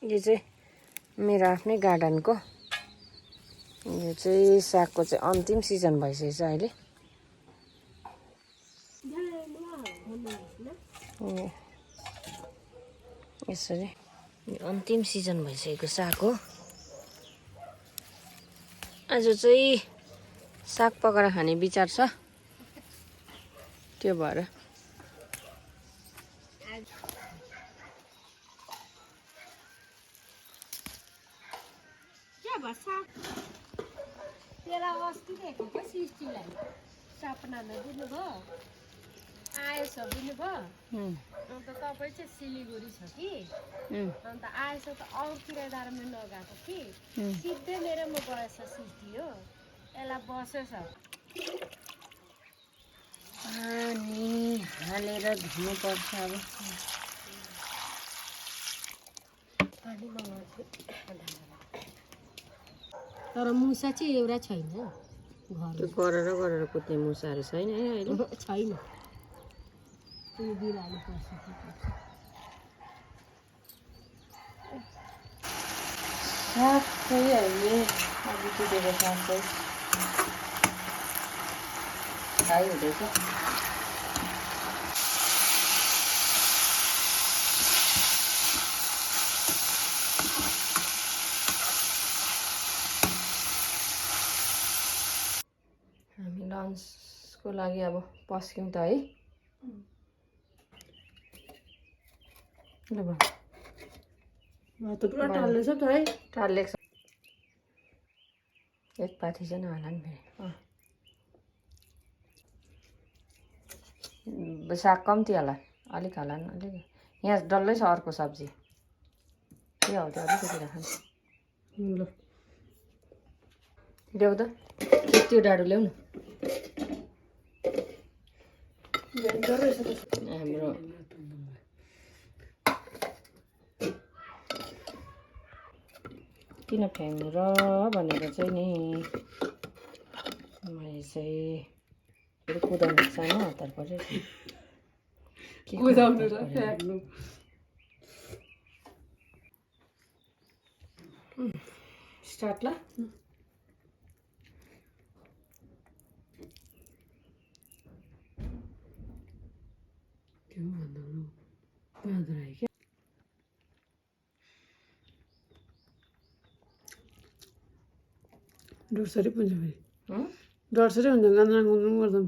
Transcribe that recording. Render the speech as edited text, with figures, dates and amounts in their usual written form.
यो चाहिँ मेरो आफ्नै गार्डनको यो चाहिँ सागको चाहिँ अन्तिम सिजन भइसकेछ अहिले। यसरी अन्तिम सिजन भइसकेको साग हो। आज चाहिँ साग पकाएर खाने विचार छ, त्यो भएर सपनामा दिनुभयो आएछ दिनुभयो अन्त तपाईँ चाहिँ सिलिगुडी छ कि अन्त आएछ त अरू किरायदारमा नगएको कि सिधै मेरोमा गएछ सिटी हो यसलाई बसेछ पानी हालेर धुनुपर्छ। अब पानी मगाउँछु तर मुसा चाहिँ एउटा छैन त्यो गरेर कुद्ने मुसाहरू छैन है अहिले। छैन त्यो बिरालो पर्छ। साग चाहिँ अहिले अघि कुटेको साग चाहिँ खाइहुँदैछ। हामी लन्चको लागि अब पस्क्यौँ त है। ल त पुरा टाल्लेछ त है। टाल्लेको छ एक पाथी चाहिँ नहोला नि फेरि। साग कम्ती होला, अलिक होला नि अलिक। यहाँ डल्लै छ अर्को सब्जी के हो त्यो अलिकति राख ल ल्याउ त त्यो डाडु ल्याउ न। हाम्रो किन फ्याङ्नु र भनेर चाहिँ नि मैले चाहिँ फेरि कुदाउनु सानो हतार पऱ्यो कुदाउनु र फ्याँक्नु स्टार्ट ल। के भन्दा बाँदर आयो क्या डरसरी पुन्छ फेरि डरसरी हुन्छ गान्द्रा गुन्द्रुङ गर्दा